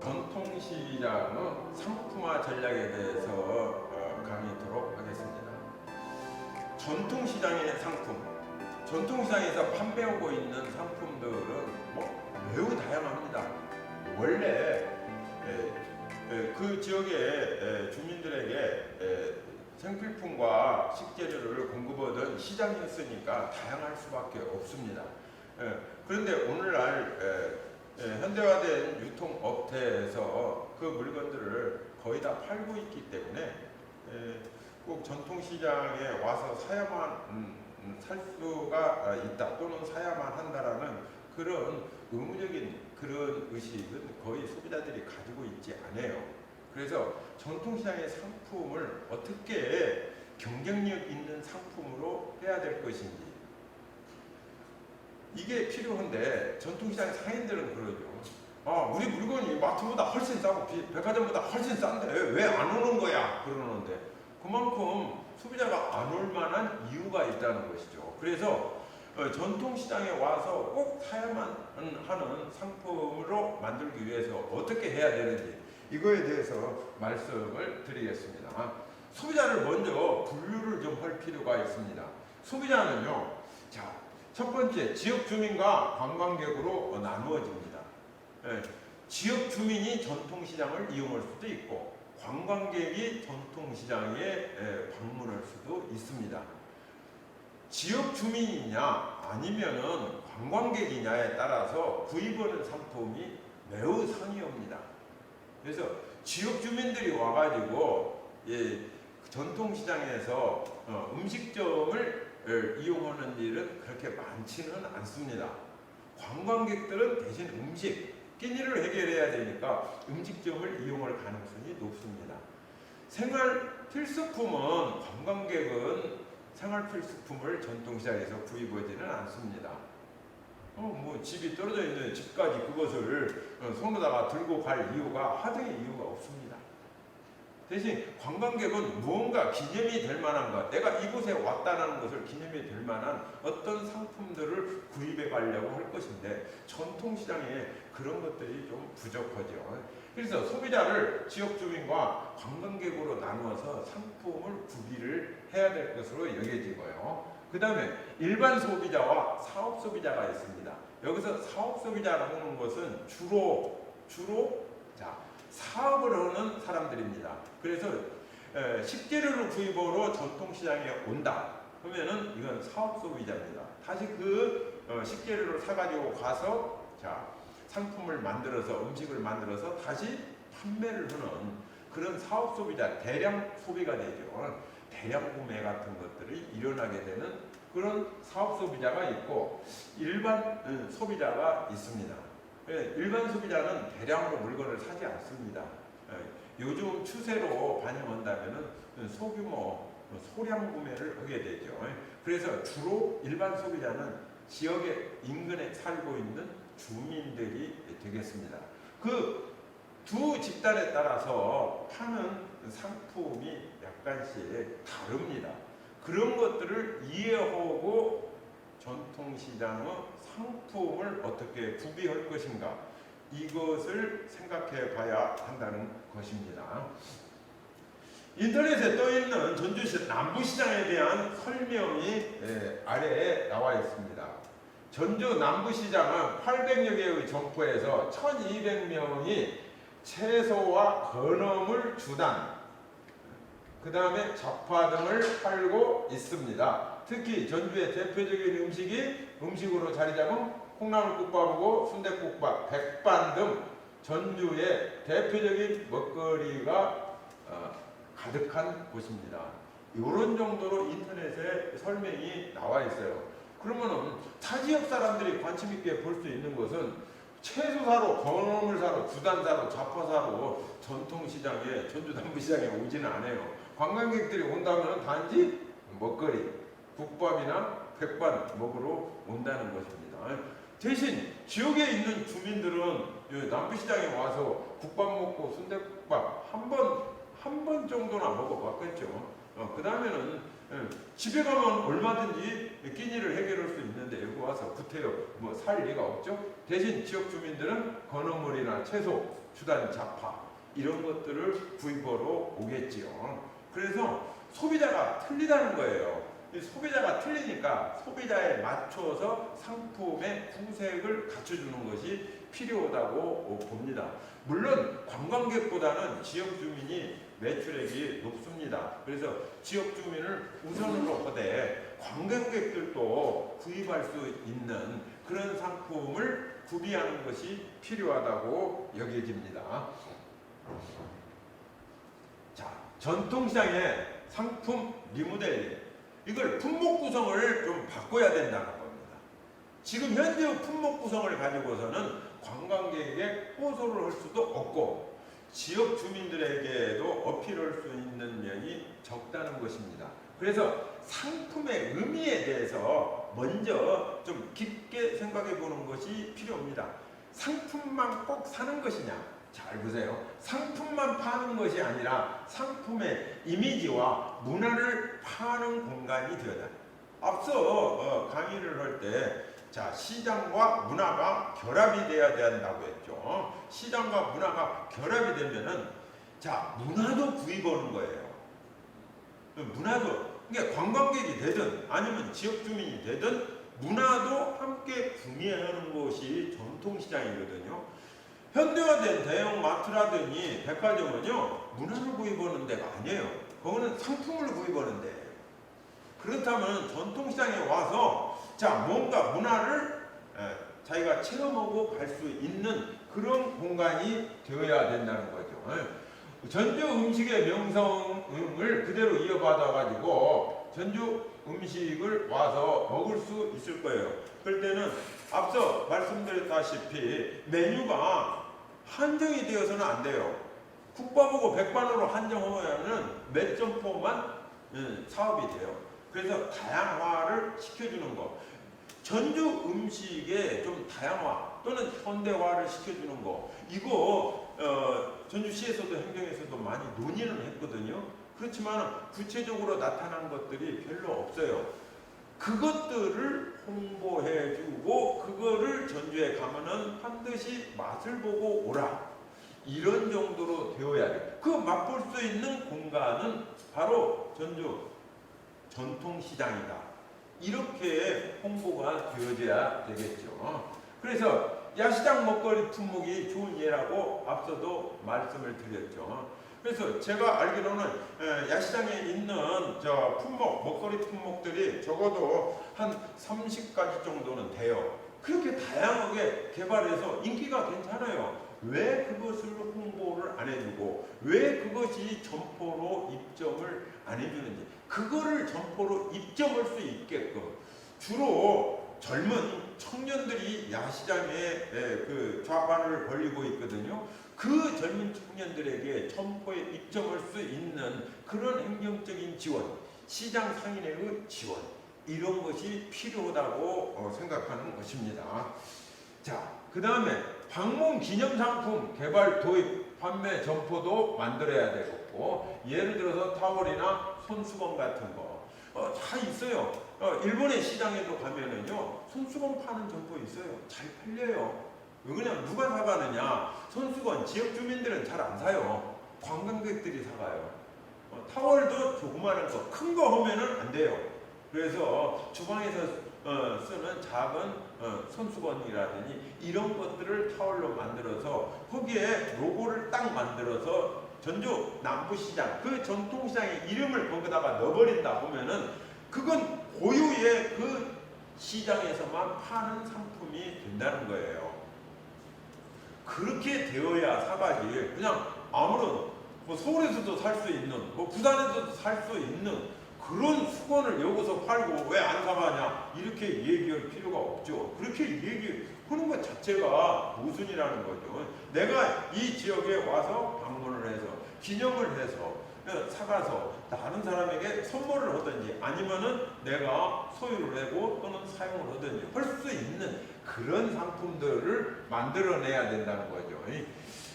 전통시장의 상품화 전략에 대해서 강의하도록 하겠습니다. 전통시장의 상품, 전통시장에서 판매하고 있는 상품들은 매우 다양합니다. 원래 그 지역의 주민들에게 생필품과 식재료를 공급하던 시장이었으니까 다양할 수밖에 없습니다. 그런데 오늘날 현대화된 유통업체에서 그 물건들을 거의 다 팔고 있기 때문에 꼭 전통시장에 와서 사야만 살 수가 있다 또는 사야만 한다라는 그런 의무적인 그런 의식은 거의 소비자들이 가지고 있지 않아요. 그래서 전통시장의 상품을 어떻게 경쟁력 있는 상품으로 해야 될 것인지 이게 필요한데 전통시장 상인들은 그러죠. 우리 물건이 마트보다 훨씬 싸고 백화점보다 훨씬 싼데 왜 안 오는 거야? 그러는데 그만큼 소비자가 안 올 만한 이유가 있다는 것이죠. 그래서 전통시장에 와서 꼭 사야만 하는 상품으로 만들기 위해서 어떻게 해야 되는지 이거에 대해서 말씀을 드리겠습니다. 소비자를 먼저 분류를 좀 할 필요가 있습니다. 소비자는요, 첫 번째, 지역 주민과 관광객으로 나누어집니다. 지역 주민이 전통시장을 이용할 수도 있고 관광객이 전통시장에 방문할 수도 있습니다. 지역 주민이냐 아니면은 관광객이냐에 따라서 구입하는 상품이 매우 상이합니다. 그래서 지역 주민들이 와가지고 전통시장에서 음식점을 이용하는 일은 그렇게 많지는 않습니다. 관광객들은 대신 음식, 끼니를 해결해야 되니까 음식점을 이용할 가능성이 높습니다. 생활 필수품은 관광객은 생활 필수품을 전통시장에서 구입하지는 않습니다. 집이 떨어져 있는 집까지 그것을 손으로다가 들고 갈 이유가 하등의 이유가 없습니다. 대신 관광객은 무언가 기념이 될 만한 것, 내가 이곳에 왔다는 것을 기념이 될 만한 어떤 상품들을 구입해 가려고 할 것인데 전통시장에 그런 것들이 좀 부족하죠. 그래서 소비자를 지역 주민과 관광객으로 나누어서 상품을 구비를 해야 될 것으로 여겨지고요. 그 다음에 일반 소비자와 사업 소비자가 있습니다. 여기서 사업 소비자라는 것은 주로 사업을 하는 사람들입니다. 그래서 식재료를 구입하러 전통시장에 온다. 그러면은 이건 사업 소비자입니다. 다시 그 식재료를 사가지고 가서 상품을 만들어서 음식을 만들어서 다시 판매를 하는 그런 사업 소비자, 대량 소비가 되죠. 대량 구매 같은 것들이 일어나게 되는 그런 사업 소비자가 있고 일반 소비자가 있습니다. 일반 소비자는 대량으로 물건을 사지 않습니다. 요즘 추세로 반영한다면 소규모 소량 구매를 하게 되죠. 그래서 주로 일반 소비자는 지역의 인근에 살고 있는 주민들이 되겠습니다. 그 두 집단에 따라서 파는 상품이 약간씩 다릅니다. 그런 것들을 이해하고 전통시장의 상품을 어떻게 구비할 것인가 이것을 생각해 봐야 한다는 것입니다. 인터넷에 떠있는 전주시 남부시장에 대한 설명이 아래에 나와 있습니다. 전주 남부시장은 800여 개의 점포에서 1200명이 채소와 건어물 주단, 그 다음에 잡화 등을 팔고 있습니다. 특히 전주의 대표적인 음식으로 자리 잡은 콩나물국밥하고 순댓국밥, 백반 등 전주의 대표적인 먹거리가 가득한 곳입니다. 이런 정도로 인터넷에 설명이 나와 있어요. 그러면은 타 지역 사람들이 관심 있게 볼 수 있는 것은 채소 사러, 건어물 사러, 주단 사러, 잡화 사러 전통시장에, 전주 남부시장에 오지는 않아요. 관광객들이 온다면 단지 먹거리, 국밥이나 백반 먹으러 온다는 것입니다. 대신 지역에 있는 주민들은 남부시장에 와서 국밥 먹고 순댓국밥 한 번 정도나 먹어봤겠죠. 그 다음에는 집에 가면 얼마든지 끼니를 해결할 수 있는데 여기 와서 구태여 뭐 살 리가 없죠. 대신 지역 주민들은 건어물이나 채소, 주단 잡화 이런 것들을 구입하러 오겠지요. 그래서 소비자가 틀리다는 거예요. 이 소비자가 틀리니까 소비자에 맞춰서 상품의 구색을 갖춰주는 것이 필요하다고 봅니다. 물론 관광객보다는 지역 주민이 매출액이 높습니다. 그래서 지역 주민을 우선으로 하되 관광객들도 구입할 수 있는 그런 상품을 구비하는 것이 필요하다고 여겨집니다. 자, 전통시장의 상품 리모델링, 이걸 품목 구성을 좀 바꿔야 된다는 겁니다. 지금 현재 품목 구성을 가지고서는 관광객에게 호소를 할 수도 없고 지역 주민들에게도 어필할 수 있는 면이 적다는 것입니다. 그래서 상품의 의미에 대해서 먼저 좀 깊게 생각해 보는 것이 필요합니다. 상품만 꼭 사는 것이냐? 잘 보세요. 상품만 파는 것이 아니라 상품의 이미지와 문화를 파는 공간이 되어야 돼. 앞서 강의를 할 때 자, 시장과 문화가 결합이 돼야 된다고 했죠. 시장과 문화가 결합이 되면은 자, 문화도 구입하는 거예요. 문화도, 그러니까 관광객이 되든 아니면 지역 주민이 되든 문화도 함께 구매하는 것이 전통시장이거든요. 현대화된 대형 마트라든지 백화점은요, 문화를 구입하는 데가 아니에요. 그거는 상품을 구입하는 데예요. 그렇다면 전통시장에 와서 자, 뭔가 문화를 자기가 체험하고 갈 수 있는 그런 공간이 되어야 된다는 거죠. 전주 음식의 명성을 그대로 이어받아 가지고 전주 음식을 와서 먹을 수 있을 거예요. 그럴 때는 앞서 말씀드렸다시피 메뉴가 한정이 되어서는 안 돼요. 국밥하고 백반으로 한정하면은 몇 점포만 사업이 돼요. 그래서 다양화를 시켜주는 거, 전주 음식에 좀 다양화 또는 현대화를 시켜주는 거, 이거 전주시에서도 행정에서도 많이 논의는 했거든요. 그렇지만 구체적으로 나타난 것들이 별로 없어요. 그것들을 홍보해주고 그거를 전주에 가면은 반드시 맛을 보고 오라, 이런 정도로 되어야 돼요. 그 맛볼 수 있는 공간은 바로 전주 전통시장이다, 이렇게 홍보가 되어져야 되겠죠. 그래서 야시장 먹거리 품목이 좋은 예라고 앞서도 말씀을 드렸죠. 그래서 제가 알기로는 야시장에 있는 품목, 먹거리 품목들이 적어도 한 30가지 정도는 돼요. 그렇게 다양하게 개발해서 인기가 괜찮아요. 왜 그것을 홍보를 안 해주고 왜 그것이 점포로 입점을 안 해주는지, 그거를 점포로 입점할 수 있게끔 주로 젊은 청년들이 야시장에 그 좌반을 벌리고 있거든요. 그 젊은 청년들에게 점포에 입점할 수 있는 그런 행정적인 지원, 시장 상인의 지원, 이런 것이 필요하다고 생각하는 것입니다. 자, 그 다음에 방문 기념상품 개발 도입 판매 점포도 만들어야 되겠고, 예를 들어서 타월이나 손수건 같은 거 다 있어요. 일본의 시장에도 가면은요, 손수건 파는 점포 있어요. 잘 팔려요. 그냥 누가 사가느냐? 손수건 지역 주민들은 잘 안 사요. 관광객들이 사가요. 타월도 조그마한 거, 큰 거 하면은 안 돼요. 그래서 주방에서 쓰는 작은 손수건이라든지 이런 것들을 타월로 만들어서 거기에 로고를 딱 만들어서 전주 남부시장, 그 전통시장의 이름을 거기다가 넣어버린다 보면은 그건 고유의 그 시장에서만 파는 상품이 된다는 거예요. 그렇게 되어야 사가지, 그냥 아무런 뭐 서울에서도 살 수 있는, 뭐 부산에서도 살 수 있는 그런 수건을 여기서 팔고 왜 안 사가냐, 이렇게 얘기할 필요가 없죠. 그렇게 얘기하는 것 자체가 모순이라는 거죠. 내가 이 지역에 와서 방문을 해서 기념을 해서 사가서 다른 사람에게 선물을 하든지 아니면은 내가 소유를 하고 또는 사용을 하든지 할 수 있는 그런 상품들을 만들어내야 된다는 거죠.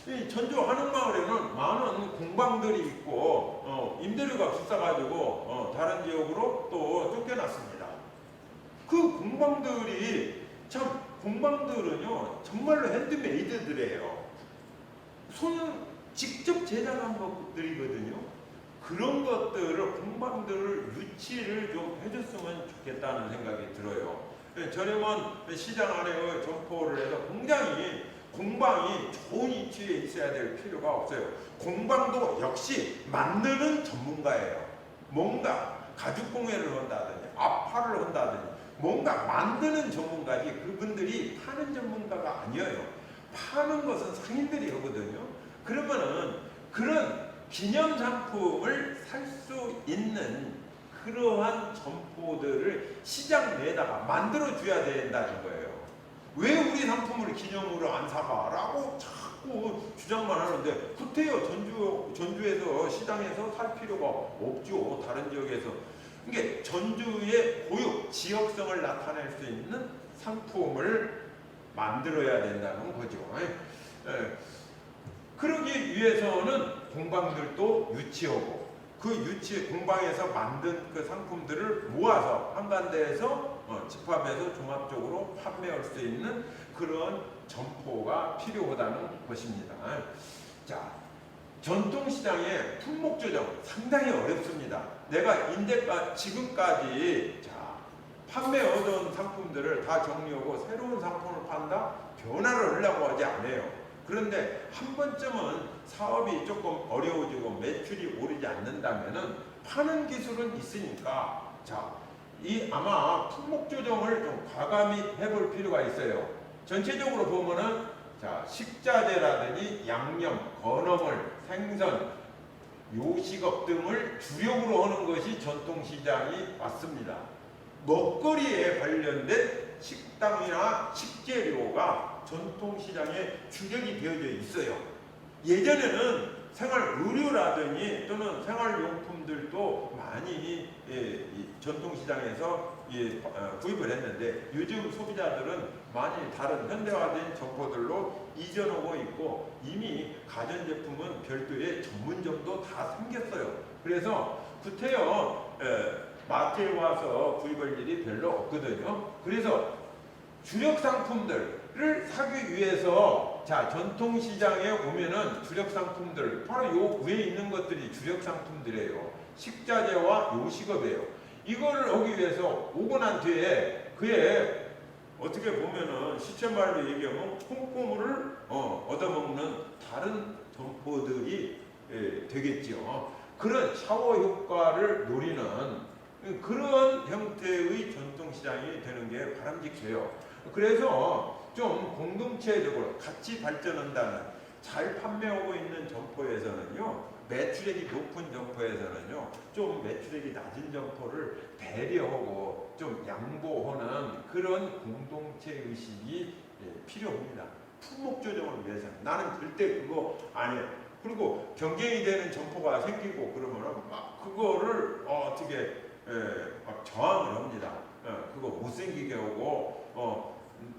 이 전주 한옥마을에는 많은 공방들이 있고 임대료가 비싸가지고 다른 지역으로 또 쫓겨났습니다. 그 공방들이 참 공방들은요 정말로 핸드메이드들이에요. 손 직접 제작한 것들이거든요. 그런 것들을 공방들을 유치를 좀 해줬으면 좋겠다는 생각이 들어요. 저렴한 시장 안에 점포를 해서 굉장히 공방이 좋은 위치에 있어야 될 필요가 없어요. 공방도 역시 만드는 전문가예요. 뭔가 가죽공예를 한다든지 압파를 한다든지 뭔가 만드는 전문가지 그분들이 파는 전문가가 아니에요. 파는 것은 상인들이 하거든요. 그러면은 그런 기념상품을 살 수 있는 그러한 점포들을 시장 내에다가 만들어줘야 된다는 거예요. 왜 우리 상품을 기념으로 안 사가? 라고 자꾸 주장만 하는데 구태여 전주에서 시장에서 살 필요가 없죠. 다른 지역에서. 이게 전주의 고유, 지역성을 나타낼 수 있는 상품을 만들어야 된다는 거죠. 그러기 위해서는 공방들도 유치하고 그 공방에서 만든 그 상품들을 모아서 한간대에서 집합해서 종합적으로 판매할 수 있는 그런 점포가 필요하다는 것입니다. 자, 전통시장의 품목 조정 상당히 어렵습니다. 내가 지금까지 판매하던 상품들을 다 정리하고 새로운 상품을 판다? 변화를 하려고 하지 않아요. 그런데 한 번쯤은 사업이 조금 어려워지고 매출이 오르지 않는다면은 파는 기술은 있으니까 아마 품목 조정을 좀 과감히 해볼 필요가 있어요. 전체적으로 보면은 식자재라든지 양념, 건어물, 생선, 요식업 등을 주력으로 하는 것이 전통시장이 맞습니다. 먹거리에 관련된 식당이나 식재료가 전통시장에 주력이 되어져 있어요. 예전에는 생활의류라든지 또는 생활용품들도 많이 전통시장에서 구입을 했는데 요즘 소비자들은 많이 다른 현대화된 점포들로 이전하고 있고 이미 가전제품은 별도의 전문점도 다 생겼어요. 그래서 구태여 마트에 와서 구입할 일이 별로 없거든요. 그래서 주력 상품들을 사기 위해서 전통시장에 오면은 주력 상품들 바로 요 위에 있는 것들이 주력 상품들이에요. 식자재와 요식업이에요. 이거를 하기 위해서 오고 난 뒤에 그에 어떻게 보면은 시체말로 얘기하면 콩고물을 얻어먹는 다른 점포들이 되겠죠. 그런 샤워 효과를 노리는 그런 형태의 전통시장이 되는 게 바람직해요. 그래서 좀 공동체적으로 같이 발전한다는 잘 판매하고 있는 점포에서는요, 매출액이 높은 점포에서는요, 좀 매출액이 낮은 점포를 배려하고 좀 양보하는 그런 공동체 의식이 필요합니다. 품목 조정을 위해서 나는 절대 그거 안 해요. 그리고 경쟁이 되는 점포가 생기고 그러면은 막 그거를 어떻게 막 저항을 합니다. 그거 못생기게 하고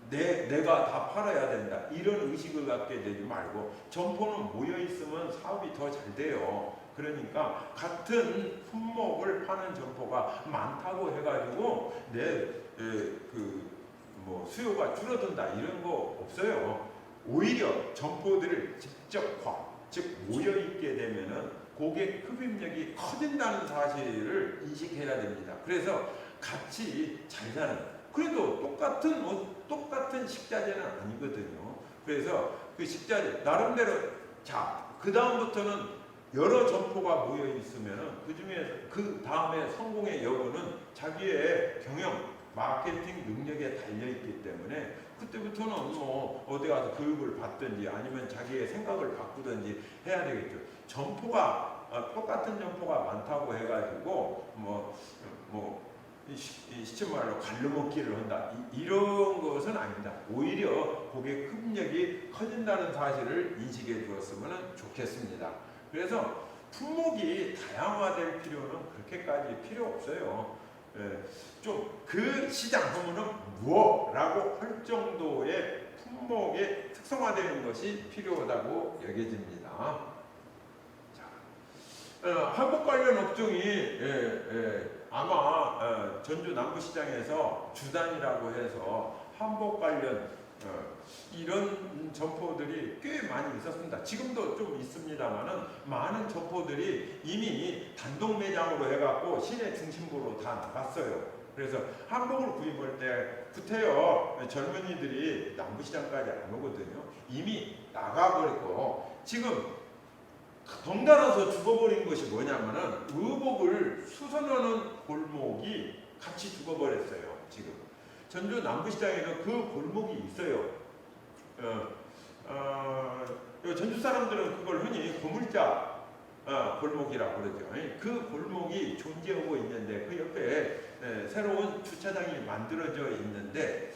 내가 다 팔아야 된다 이런 의식을 갖게 되지 말고 점포는 모여 있으면 사업이 더 잘 돼요. 그러니까 같은 품목을 파는 점포가 많다고 해가지고 수요가 줄어든다 이런 거 없어요. 오히려 점포들을 직접화 즉 모여 있게 되면은 고객 흡입력이 커진다는 사실을 인식해야 됩니다. 그래서 같이 잘 사는 그래도 똑같은 식자재는 아니거든요. 그래서 그 식자재 나름대로 그 다음부터는 여러 점포가 모여 있으면은 그 다음에 성공의 여부는 자기의 경영 마케팅 능력에 달려 있기 때문에 그때부터는 어디 가서 교육을 받든지 아니면 자기의 생각을 바꾸든지 해야 되겠죠. 똑같은 점포가 많다고 해가지고 시체말로 갈르먹기를 한다 이런 것은 아닙니다. 오히려 고객 흡력이 커진다는 사실을 인식해 주었으면 좋겠습니다. 그래서 품목이 다양화될 필요는 그렇게까지 필요 없어요. 좀 그 시장 보면은 무엇라고 할 정도의 품목의 특성화되는 것이 필요하다고 여겨집니다. 자, 한복 관련 업종이 아마 전주 남부시장에서 주단이라고 해서 한복 관련 이런 점포들이 꽤 많이 있었습니다. 지금도 좀 있습니다만은 많은 점포들이 이미 단독 매장으로 해갖고 시내 중심부로 다 나갔어요. 그래서 한복을 구입할 때 구태여 젊은이들이 남부시장까지 안 오거든요. 이미 나가버리고 지금 덩달아서 죽어버린 것이 뭐냐면은 의복을 수선하는 골목이 같이 죽어버렸어요. 지금 전주 남부시장에는 그 골목이 있어요. 전주 사람들은 그걸 흔히 고물자 골목이라고 그러죠. 그 골목이 존재하고 있는데 그 옆에 새로운 주차장이 만들어져 있는데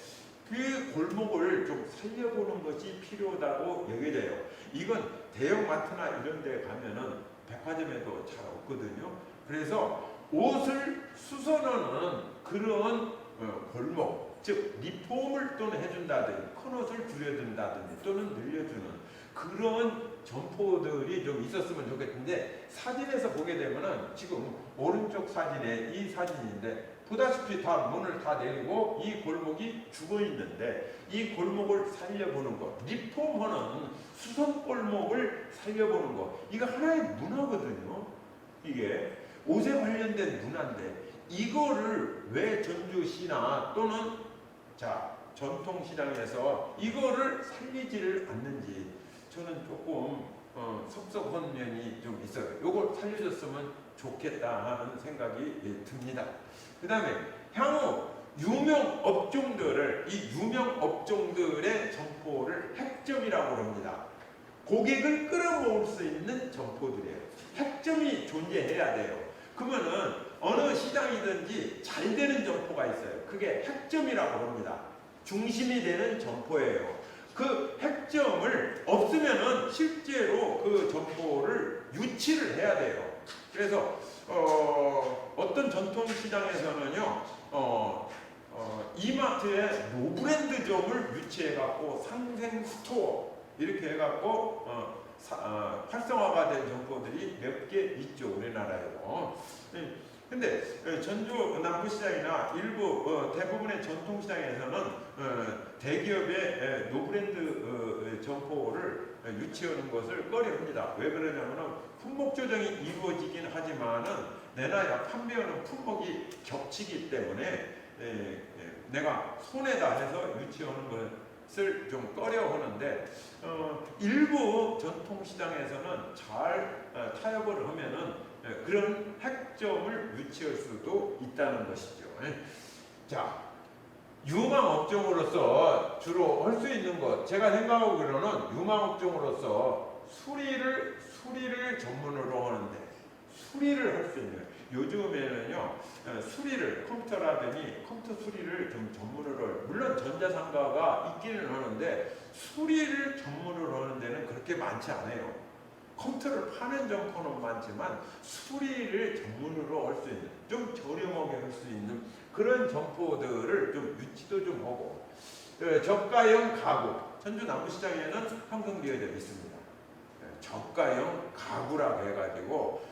그 골목을 좀 살려보는 것이 필요하다고 여겨져요. 이건 대형마트나 이런 데 가면은 백화점에도 잘 없거든요. 그래서 옷을 수선하는 그런 골목, 즉 리폼을 또는 해준다든지 큰 옷을 줄여준다든지 또는 늘려주는 그런 점포들이 좀 있었으면 좋겠는데 사진에서 보게 되면은 지금 오른쪽 사진에 이 사진인데 보다시피 다 문을 다 내리고 이 골목이 죽어 있는데 이 골목을 살려보는 것, 리폼하는 수선 골목을 살려보는 것, 이거 하나의 문화거든요. 이게 옷에 관련된 문화인데 이거를 왜 전주시나 또는 전통시장에서 이거를 살리지를 않는지 저는 조금 섭섭한 면이 좀 있어요. 이걸 살려줬으면 좋겠다 하는 생각이 듭니다. 그 다음에 향후 유명 업종들을 이 유명 업종들의 점포를 핵점이라고 합니다. 고객을 끌어모을 수 있는 점포들이에요. 핵점이 존재해야 돼요. 그러면은 어느 시장이든지 잘 되는 점포가 있어요. 그게 핵점이라고 합니다. 중심이 되는 점포예요. 그 핵점을 없으면은 실제로 그 점포를 유치를 해야 돼요. 그래서 어떤 전통시장에서는요 이마트에 노브랜드점을 유치해갖고 상생 스토어 이렇게 해갖고 활성화가 된 점포들이 몇 개 있죠, 우리나라에도. 근데 전주 남부시장이나 일부 대부분의 전통시장에서는 대기업의 노브랜드 점포를 유치하는 것을 꺼려합니다. 왜 그러냐면은 품목 조정이 이루어지긴 하지만은 내놔야 판매하는 품목이 겹치기 때문에 내가 손에다 해서 유치하는 것을 좀 꺼려하는데 일부 전통시장에서는 잘 타협을 하면은 그런 핵점을 유치할 수도 있다는 것이죠. 자, 유망업종으로서 주로 할 수 있는 것, 제가 생각하기로는 유망업종으로서 수리를 전문으로 하는데 수리를 할 수 있는, 요즘에는요 수리를 컴퓨터라든지 컴퓨터 수리를 좀 전문으로, 물론 전자상가가 있기는 하는데 수리를 전문으로 하는 데는 그렇게 많지 않아요. 컴퓨터를 파는 점포는 많지만 수리를 전문으로 할 수 있는, 좀 저렴하게 할 수 있는 그런 점포들을 좀 유치도 좀 하고, 저가형 가구, 전주 남부시장에는 항상 되어져 있습니다. 저가형 가구라고 해가지고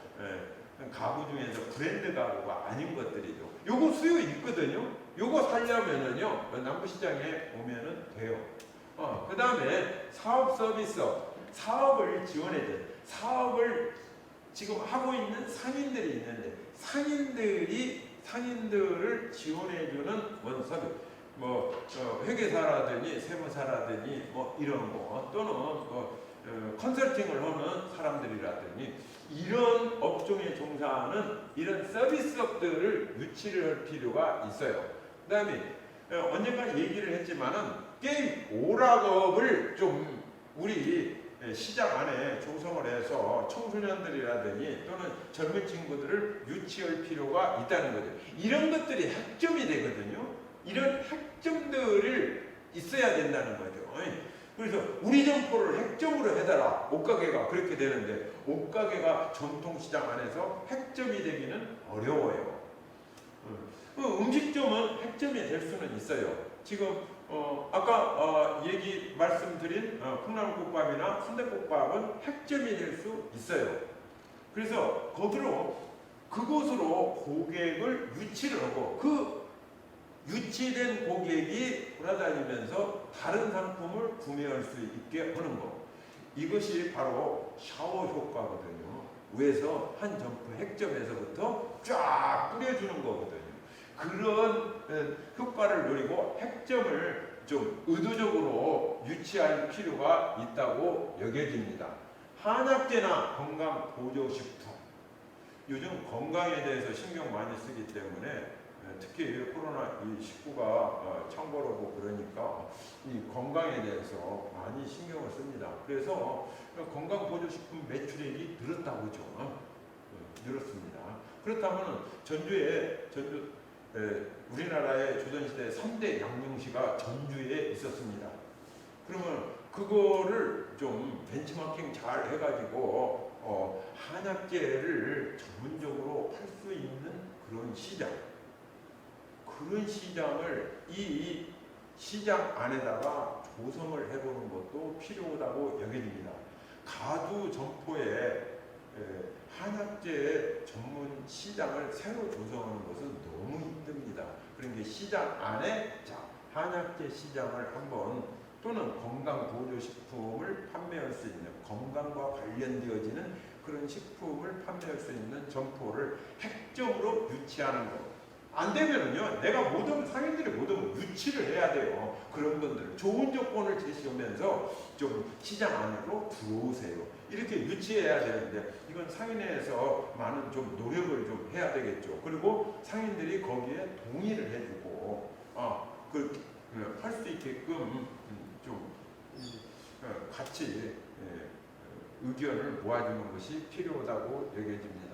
가구 중에서 브랜드 가구가 아닌 것들이죠. 요거 수요 있거든요. 요거 살려면은요 남부시장에 오면은 돼요. 그 다음에 사업 서비스업, 사업을 지원해줘. 사업을 지금 하고 있는 상인들이 있는데 상인들을 지원해주는 원서비, 회계사라든지 세무사라든지 이런 거, 또는 컨설팅을 하는 사람들이라든지 이런 업종에 종사하는 이런 서비스업들을 유치를 할 필요가 있어요. 그 다음에 언젠가 얘기를 했지만은 게임 오락업을 좀 우리 시장 안에 조성을 해서 청소년들이라든지 또는 젊은 친구들을 유치할 필요가 있다는 거죠. 이런 것들이 핵점이 되거든요. 이런 핵점들을 있어야 된다는 거죠. 그래서 우리 점포를 핵점으로 해달라. 옷가게가 그렇게 되는데 옷가게가 전통시장 안에서 핵점이 되기는 어려워요. 음식점은 핵점이 될 수는 있어요. 지금 아까 얘기 말씀드린 콩나물국밥이나 순댓국밥은 핵점이 될 수 있어요. 그래서 그곳으로 고객을 유치를 하고 그 유치된 고객이 돌아다니면서 다른 상품을 구매할 수 있게 하는 거. 이것이 바로 샤워 효과거든요. 위에서 한 점프 핵점에서부터 쫙 뿌려주는 거거든요. 그런 효과를 노리고 핵점을 좀 의도적으로 유치할 필요가 있다고 여겨집니다. 한약재나 건강보조식품, 요즘 건강에 대해서 신경 많이 쓰기 때문에 특히 코로나19가 창궐하고 그러니까 이 건강에 대해서 많이 신경을 씁니다. 그래서 건강보조식품 매출액이 늘었다고 하죠. 늘었습니다. 그렇다면 우리나라의 조선시대 3대 양명시가 전주에 있었습니다. 그러면 그거를 좀 벤치마킹 잘 해가지고 한약재를 전문적으로 팔 수 있는 그런 시장을 이 시장 안에다가 조성을 해보는 것도 필요하다고 여겨집니다. 가두 점포에 한약재 전문 시장을 새로 조성하는 것은 너무 힘듭니다. 그러니까 시장 안에 한약재 시장을 한번 또는 건강보조식품을 판매할 수 있는 건강과 관련되어지는 그런 식품을 판매할 수 있는 점포를 핵점으로 유치하는 것. 안 되면은요, 내가 상인들이 모두 유치를 해야 돼요. 그런 분들 좋은 조건을 제시하면서 좀 시장 안으로 들어오세요. 이렇게 유치해야 되는데 이건 상인회에서 많은 좀 노력을 좀 해야 되겠죠. 그리고 상인들이 거기에 동의를 해주고 할 수 있게끔 좀 같이 의견을 모아주는 것이 필요하다고 여겨집니다.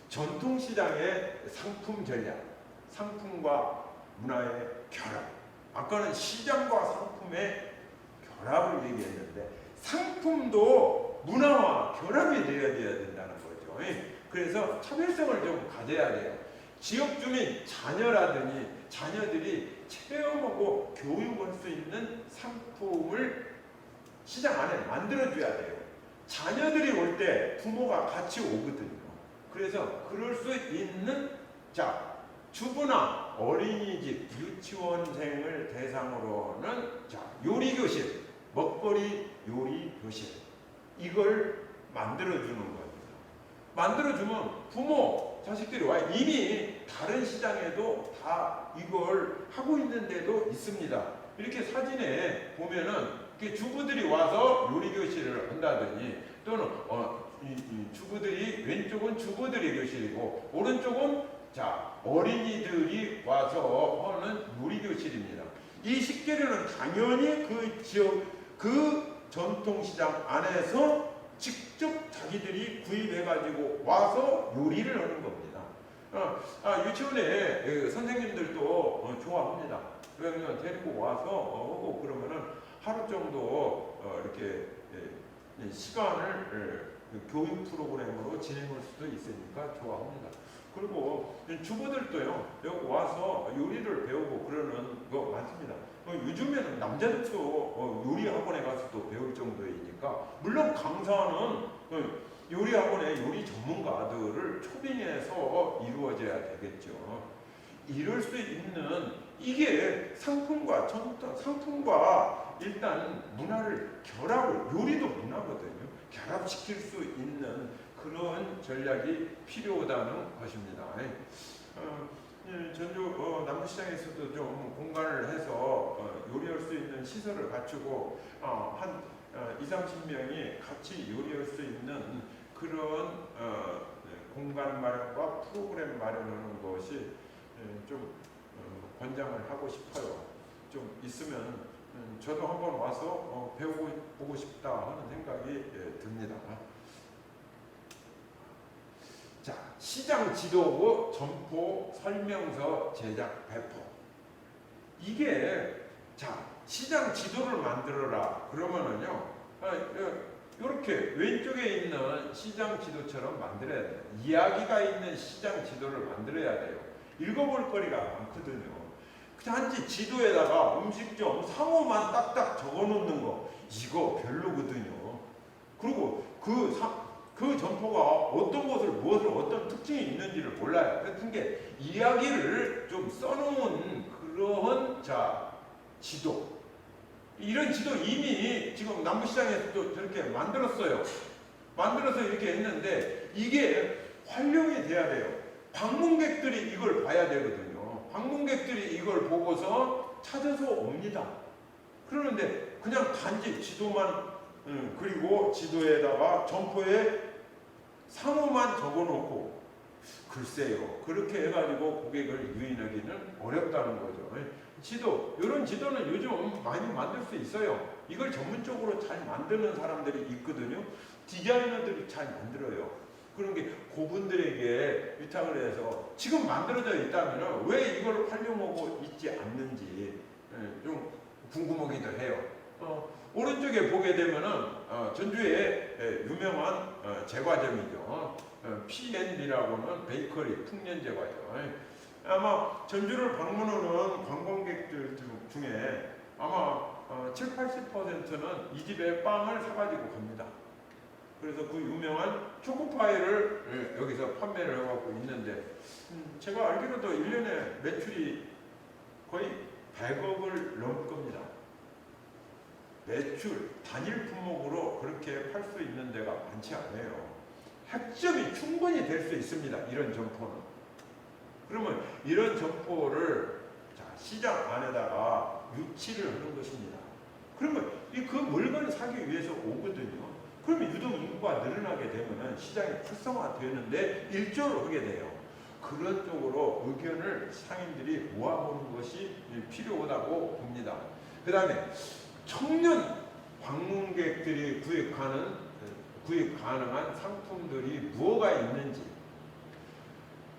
전통시장의 상품 전략, 상품과 문화의 결합. 아까는 시장과 상품의 결합을 얘기했는데 상품도 문화와 결합이 되어야 된다는 거죠. 그래서 차별성을 좀 가져야 돼요. 지역 주민 자녀들이 체험하고 교육할 수 있는 상품을 시장 안에 만들어줘야 돼요. 자녀들이 올 때 부모가 같이 오거든요. 그래서 그럴 수 있는 주부나 어린이집, 유치원생을 대상으로는 요리교실, 먹거리 요리교실 이걸 만들어주는 겁니다. 만들어주면 부모, 자식들이 와 이미 다른 시장에도 다 이걸 하고 있는 데도 있습니다. 이렇게 사진에 보면은 주부들이 와서 요리교실을 한다더니 또는 주부들이 왼쪽은 주부들의 교실이고 오른쪽은 어린이들이 와서 하는 요리교실입니다. 이 식재료는 당연히 그 지역 그 전통시장 안에서 직접 자기들이 구입해가지고 와서 요리를 하는 겁니다. 유치원에 선생님들도 좋아합니다. 그러면 데리고 와서 하고 그러면은 하루 정도 이렇게 시간을 교육 프로그램으로 진행할 수도 있으니까 좋아합니다. 그리고 주부들도요 여기 와서 요리를 배우고 그러는 거 많습니다. 요즘에는 남자들도 요리 학원에 가서 또 배울 정도이니까 물론 강사는 요리 학원의 요리 전문가들을 초빙해서 이루어져야 되겠죠. 이럴 수 있는 이게 상품과 일단 문화를 요리도 문화거든요. 결합시킬 수 있는 그런 전략이 필요하다는 것입니다. 전주 남부시장에서도 좀 공간을 해서 요리할 수 있는 시설을 갖추고 한 20-30명이 같이 요리할 수 있는 그런 공간 마련과 프로그램 마련하는 것이 좀 권장을 하고 싶어요. 좀 있으면 저도 한번 와서 배워보고 싶다 하는 생각이 듭니다. 시장 지도부 점포 설명서 제작 배포. 이게 시장 지도를 만들어라 그러면은요 이렇게 왼쪽에 있는 시장 지도처럼 만들어야 돼요. 이야기가 있는 시장 지도를 만들어야 돼요. 읽어볼 거리가 많거든요. 단지 지도에다가 음식점 상호만 딱딱 적어놓는 거 이거 별로거든요. 그리고 그 점포가 어떤 것을 무엇을 어떤 특징이 있는지를 몰라요. 같은 게 이야기를 좀 써놓은 그런 지도, 이런 지도 이미 지금 남부시장에서도 저렇게 만들었어요. 만들어서 이렇게 했는데 이게 활용이 돼야 돼요. 방문객들이 이걸 봐야 되거든요. 방문객들이 이걸 보고서 찾아서 옵니다. 그러는데 그냥 단지 지도만 그리고 지도에다가 점포에 상호만 적어놓고 글쎄요. 그렇게 해가지고 고객을 유인하기는 어렵다는 거죠. 이런 지도는 요즘 많이 만들 수 있어요. 이걸 전문적으로 잘 만드는 사람들이 있거든요. 디자이너들이 잘 만들어요. 그런 게 그분들에게 위탁을 해서 지금 만들어져 있다면 왜 이걸 활용하고 있지 않는지 좀 궁금하기도 해요. 오른쪽에 보게 되면은 전주의 유명한 제과점이죠. P&B라고는 베이커리 풍년제과죠. 아마 전주를 방문하는 관광객들 중에 아마 7, 80%는 이 집의 빵을 사가지고 갑니다. 그래서 그 유명한 초코파이를 여기서 판매를 하고 있는데 제가 알기로도 1년에 매출이 거의 100억을 넘을 겁니다. 매출 단일 품목으로 그렇게 팔 수 있는 데가 많지 않아요. 학점이 충분히 될 수 있습니다. 이런 점포는. 그러면 이런 점포를 시장 안에다가 유치를 하는 것입니다. 그러면 그 물건을 사기 위해서 오거든요. 그러면 유동 인구가 늘어나게 되면 시장이 활성화되는데 일조를 하게 돼요. 그런 쪽으로 의견을 상인들이 모아보는 것이 필요하다고 봅니다. 그 다음에 청년 방문객들이 구입 가능한 상품들이 뭐가 있는지.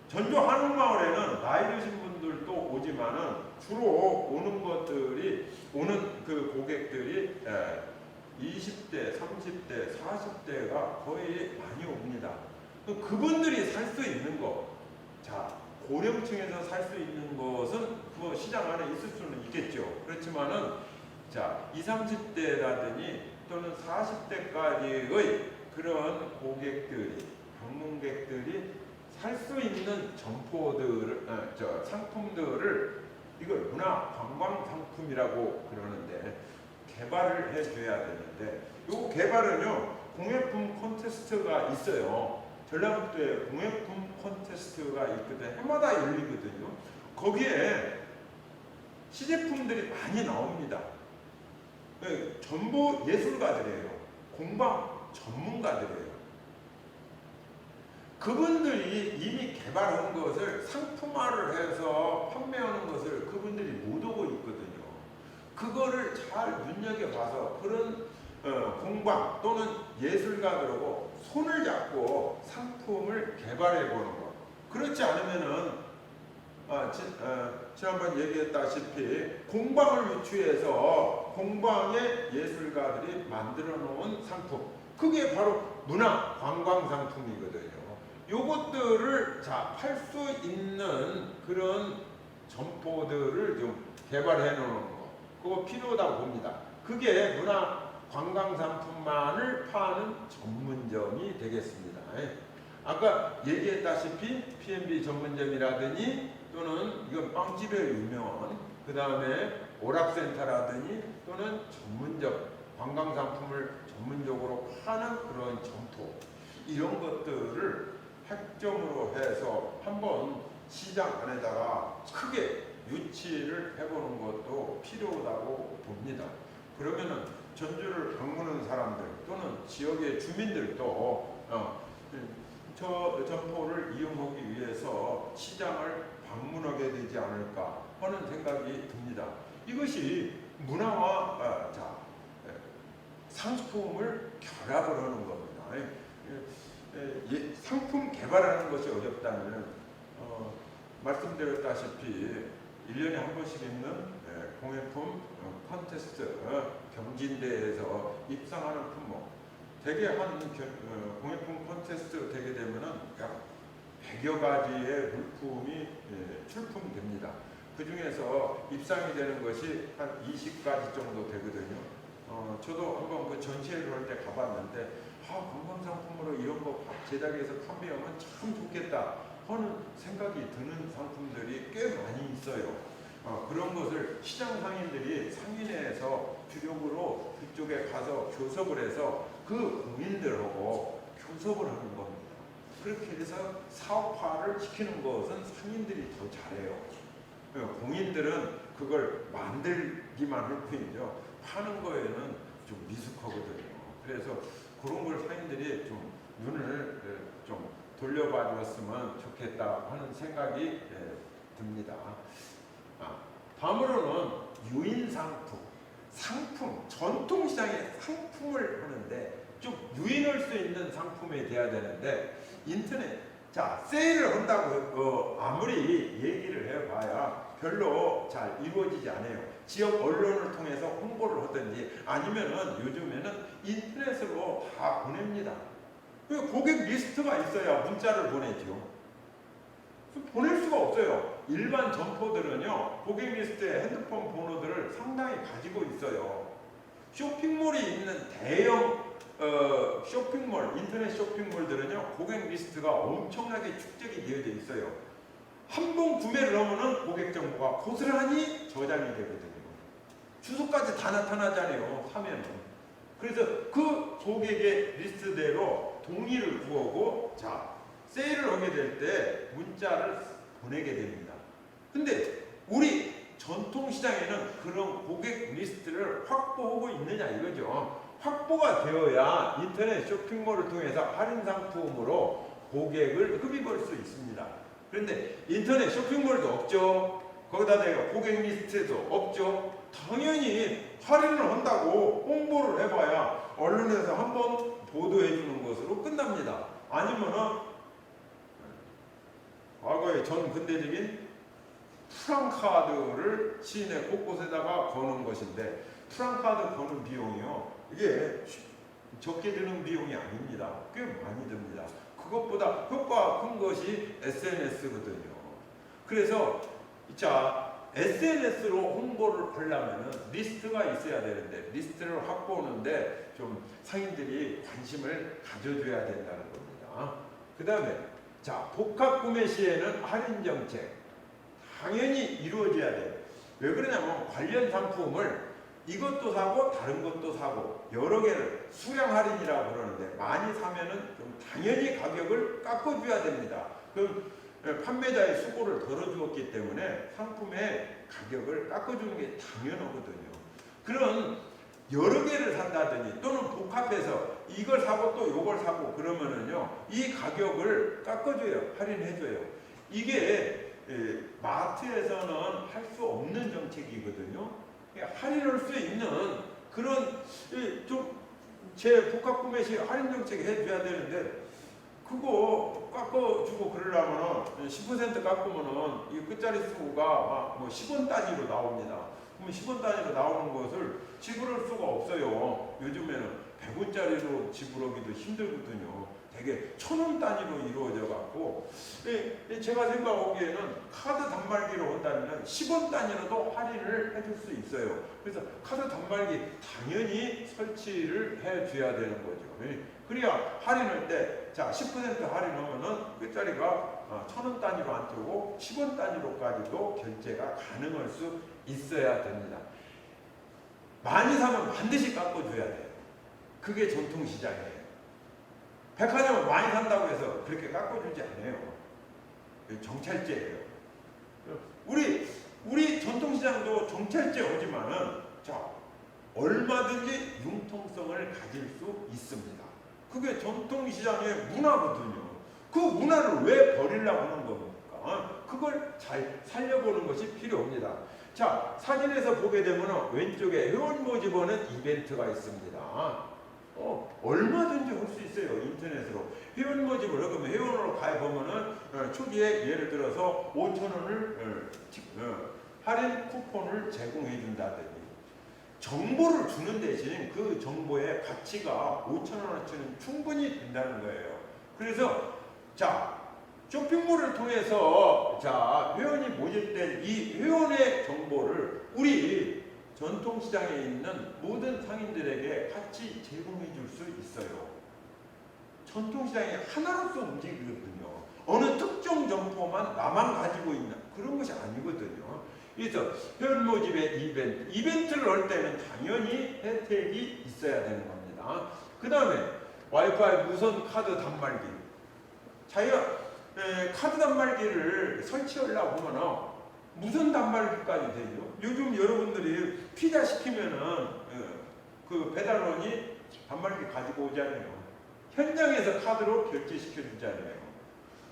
전주 한옥마을에는 나이 드신 분들도 오지만은 주로 오는 그 고객들이 20대, 30대, 40대가 거의 많이 옵니다. 그분들이 살 수 있는 거, 고령층에서 살 수 있는 것은 뭐 시장 안에 있을 수는 있겠죠. 그렇지만은 20, 30대라든지 또는 40대까지의 그런 방문객들이 살 수 있는 상품들을 이걸 문화 관광 상품이라고 그러는데 개발을 해줘야 되는데 요 개발은요 공예품 콘테스트가 있어요. 전라북도에 공예품 콘테스트가 있거든요. 해마다 열리거든요. 거기에 시제품들이 많이 나옵니다. 전부 예술가들이에요. 공방 전문가들이에요. 그분들이 이미 개발한 것을 상품화를 해서 판매하는 것을 그분들이 못 오고 있거든요. 그거를 잘 눈여겨봐서 그런 공방 또는 예술가들하고 손을 잡고 상품을 개발해 보는 것. 그렇지 않으면은 지난번 얘기했다시피 공방을 유치해서 공방의 예술가들이 만들어 놓은 상품, 그게 바로 문화 관광 상품이거든요. 요것들을 팔 수 있는 그런 점포들을 좀 개발해 놓는 거, 그거 필요하다고 봅니다. 그게 문화 관광 상품만을 파는 전문점이 되겠습니다. 아까 얘기했다시피 P&B 전문점이라더니 또는 이건 빵집에 유명한 그 다음에 오락센터라더니 또는 전문점 관광상품을 전문적으로 파는 그런 점포, 이런 것들을 핵점으로 해서 한번 시장 안에다가 크게 유치를 해보는 것도 필요하다고 봅니다. 그러면은 전주를 방문하는 사람들 또는 지역의 주민들도 저 점포를 이용하기 위해서 시장을 방문하게 되지 않을까 하는 생각이 듭니다. 이것이 문화와 상품을 결합을 하는 겁니다. 상품 개발하는 것이 어렵다면 말씀드렸다시피 1년에 한 번씩 있는 공예품 콘테스트 경진대회에서 입상하는 품목, 대개 한 공예품 콘테스트 되게 되면은 약 100여 가지의 물품이 출품됩니다. 그 중에서 입상이 되는 것이 한 20가지 정도 되거든요. 저도 한번 그 전시회를 할 때 가봤는데, 관광상품으로 이런 거 제작해서 판매하면 참 좋겠다 하는 생각이 드는 상품들이 꽤 많이 있어요. 그런 것을 시장 상인들이 상인회에서 주력으로 그쪽에 가서 교섭을 해서 그 공인들하고 교섭을 하는 겁니다. 그렇게 해서 사업화를 시키는 것은 상인들이 더 잘해요. 공인들은 그걸 만들기만 할 뿐이죠. 파는 거에는 좀 미숙하거든요. 그래서 그런 걸 상인들이 좀 눈을 좀 돌려봐 줬으면 좋겠다 하는 생각이 듭니다. 다음으로는 유인상품, 전통시장에 상품을 하는데 좀 유인할 수 있는 상품이 돼야 되는데, 인터넷, 세일을 한다고 아무리 얘기를 해봐야 별로 잘 이루어지지 않아요. 지역 언론을 통해서 홍보를 하든지 아니면은 요즘에는 인터넷으로 다 보냅니다. 고객 리스트가 있어야 문자를 보내죠. 보낼 수가 없어요. 일반 점포들은요, 고객 리스트에 핸드폰 번호들을 상당히 가지고 있어요. 쇼핑몰이 있는 대형 쇼핑몰, 인터넷 쇼핑몰들은요, 고객 리스트가 엄청나게 축적이 되어져 있어요. 한 번 구매를 하면은 고객 정보가 고스란히 저장이 되거든요. 주소까지 다 나타나잖아요, 사면은. 그래서 그 고객의 리스트대로 동의를 구하고, 세일을 하게 될 때 문자를 보내게 됩니다. 근데 우리 전통시장에는 그런 고객 리스트를 확보하고 있느냐 이거죠. 확보가 되어야 인터넷 쇼핑몰을 통해서 할인 상품으로 고객을 흡입할 수 있습니다. 그런데 인터넷 쇼핑몰도 없죠. 거기다 내가 고객 리스트도 없죠. 당연히 할인을 한다고 홍보를 해봐야 언론에서 한번 보도해 주는 것으로 끝납니다. 아니면은 과거의 전 근대적인 프랑카드를 시내 곳곳에다가 거는 것인데, 프랑카드 거는 비용이요, 이게 적게 드는 비용이 아닙니다. 꽤 많이 듭니다. 그것보다 효과가 큰 것이 SNS거든요. 그래서 SNS로 홍보를 하려면 리스트가 있어야 되는데, 리스트를 확보하는데 좀 상인들이 관심을 가져줘야 된다는 겁니다. 그 다음에 복합 구매 시에는 할인 정책 당연히 이루어져야 돼요. 왜 그러냐면 관련 상품을 이것도 사고 다른 것도 사고 여러 개를 수량 할인이라고 그러는데, 많이 사면은 좀 당연히 가격을 깎아줘야 됩니다. 그럼 판매자의 수고를 덜어주었기 때문에 상품의 가격을 깎아주는 게 당연하거든요. 그런 여러 개를 산다든지 또는 복합해서 이걸 사고 또 이걸 사고 그러면은요, 이 가격을 깎아줘요. 할인해줘요. 이게 마트에서는 할 수 없는 정책이거든요. 할인할 수 있는 그런 좀 제 복합 구매 시 할인 정책 해줘야 되는데, 그거 깎아주고 그러려면은 10% 깎으면은 이 끝자리 수가 뭐 10원 단위로 나옵니다. 그러면 10원 단위로 나오는 것을 지불할 수가 없어요. 요즘에는 100원짜리로 지불하기도 힘들거든요. 되게 1000원 단위로 이루어져 갖고, 제가 생각하기에는 카드 단말기로 한다면 10원 단위로도 할인을 해줄 수 있어요. 그래서 카드 단말기 당연히 설치를 해줘야 되는 거죠. 그래야 할인할 때 10% 할인하면은 끝자리가 1000원 단위로 안 뜨고 10원 단위로까지도 결제가 가능할 수 있어야 됩니다. 많이 사면 반드시 깎아줘야 돼요. 그게 전통시장이에요. 백화점은 많이 산다고 해서 그렇게 깎아주지 않아요. 정찰제예요. 우리 전통시장도 정찰제이지만은 얼마든지 융통성을 가질 수 있습니다. 그게 전통시장의 문화거든요. 그 문화를 왜 버리려고 하는 겁니까? 그걸 잘 살려보는 것이 필요합니다. 사진에서 보게 되면 왼쪽에 회원 모집하는 이벤트가 있습니다. 얼마든지 할 수 있어요. 인터넷으로 회원 모집을 하면 회원으로 가입하면은 초기에 예를 들어서 5,000원을 할인 쿠폰을 제공해 준다든지, 정보를 주는 대신 그 정보의 가치가 5,000원어치는 충분히 된다는 거예요. 그래서 쇼핑몰을 통해서 자 회원이 모집된 이 회원의 정보를 우리 전통시장에 있는 모든 상인들에게 같이 제공해 줄 수 있어요. 전통시장이 하나로서 움직이거든요. 어느 특정 점포만 나만 가지고 있는 그런 것이 아니거든요. 그래서 회원 모집의 이벤트를 할 때는 당연히 혜택이 있어야 되는 겁니다. 그 다음에 와이파이 무선 카드 단말기. 자기가 카드 단말기를 설치하려고 하면은 무선 단말기까지 되죠. 요즘 여러분들이 피자 시키면은 그 배달원이 단말기 가지고 오잖아요. 현장에서 카드로 결제시켜 주잖아요.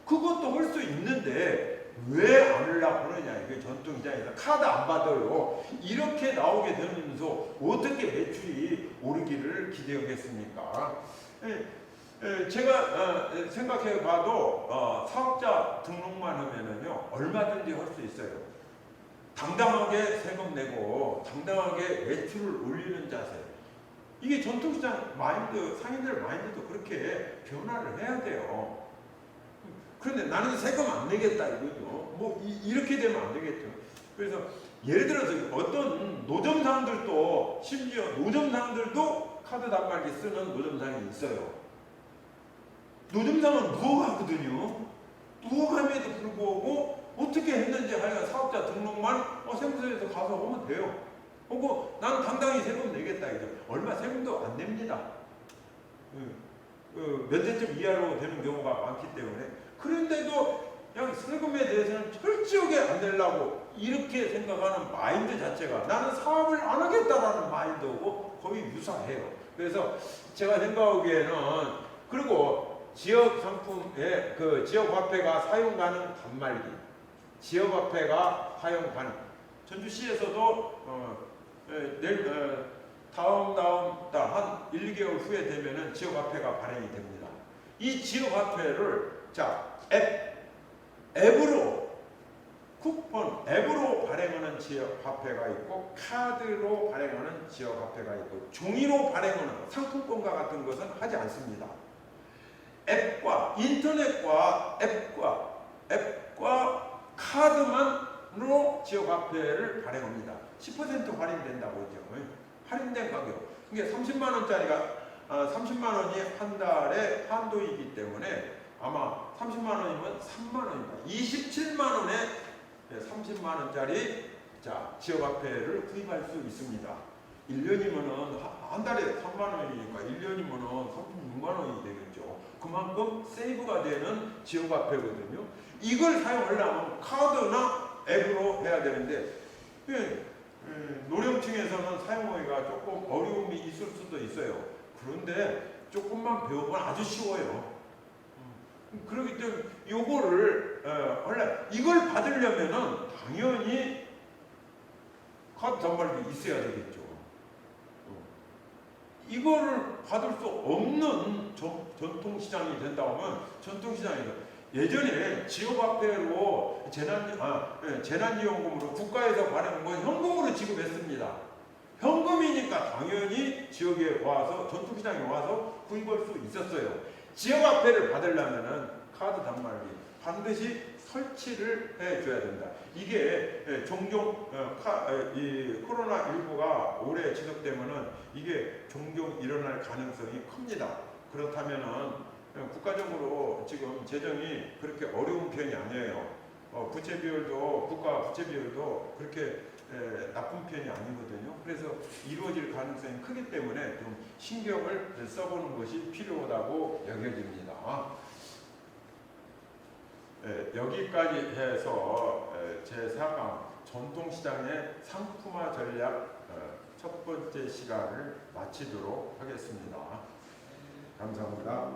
그것도 할 수 있는데 왜 안 하려고 하느냐. 이게 전통시장에서 카드 안 받아요. 이렇게 나오게 되면서 어떻게 매출이 오르기를 기대하겠습니까? 제가 생각해 봐도 사업자 등록만 하면은요 얼마든지 할 수 있어요. 당당하게 세금 내고 당당하게 매출을 올리는 자세. 이게 전통시장 마인드, 상인들 마인드도 그렇게 변화를 해야 돼요. 그런데 나는 세금 안 내겠다 이거죠. 뭐 이렇게 되면 안 되겠죠. 그래서 예를 들어서 어떤 노점상들도 심지어 노점상들도 카드 단말기 쓰는 노점상이 있어요. 노점상은 누워가거든요. 누워감에도 불구하고 어떻게 했는지 하여간 사업자 등록만 세무서에서 가서 오면 돼요. 그리고 난 당당히 세금 내겠다 이죠. 얼마 세금도 안 냅니다. 몇 대쯤 이하로 되는 경우가 많기 때문에. 그런데도 그냥 세금에 대해서는 철저하게 안 내려고 이렇게 생각하는 마인드 자체가 나는 사업을 안 하겠다라는 마인드하고 거의 유사해요. 그래서 제가 생각하기에는 그리고 지역 상품에 그 지역 화폐가 사용 가능 단말기, 지역 화폐가 사용 가능. 전주시에서도 다음 달 한 1, 2개월 후에 되면은 지역 화폐가 발행이 됩니다. 이 지역 화폐를 자 앱으로 쿠폰 앱으로 발행하는 지역 화폐가 있고 카드로 발행하는 지역 화폐가 있고 종이로 발행하는 상품권과 같은 것은 하지 않습니다. 앱과 인터넷과 앱과 카드만으로 지역 화폐를 발행합니다. 10% 할인된다고 했죠. 할인된 가격. 이게 30만 원짜리가 30만 원이 한 달에 한도이기 때문에 아마 30만 원이면 3만 원입니다. 27만 원에 30만 원짜리 자 지역화폐를 구입할 수 있습니다. 1년이면은 한 달에 3만 원이니까 1년이면은 36만 원이 되겠죠. 그만큼 세이브가 되는 지역화폐거든요. 이걸 사용하려면 카드나 앱으로 해야 되는데 노령층에서는 사용하기가 조금 어려움이 있을 수도 있어요. 그런데 조금만 배우면 아주 쉬워요. 그렇기 때문에 요거를 이걸 받으려면은 당연히 카드 단말기 있어야 되겠죠. 이거를 받을 수 없는 전통시장이 된다고 하면 전통시장에서 예전에 지역화폐로 재난지원금으로 국가에서 발행한 건 현금으로 지급했습니다. 현금이니까 당연히 지역에 와서 전통시장에 와서 구입할 수 있었어요. 지역화폐를 받으려면은 카드 단말기 반드시 설치를 해줘야 된다. 이게 종종 이 코로나19가 오래 지속되면은 이게 종종 일어날 가능성이 큽니다. 그렇다면은 국가적으로 지금 재정이 그렇게 어려운 편이 아니에요. 부채 비율도 국가 부채 비율도 그렇게 나쁜 편이 아니거든요. 그래서 이루어질 가능성이 크기 때문에 좀 신경을 써보는 것이 필요하다고 여겨집니다. 여기까지 해서 제4강 전통시장의 상품화 전략 첫 번째 시간을 마치도록 하겠습니다. 감사합니다.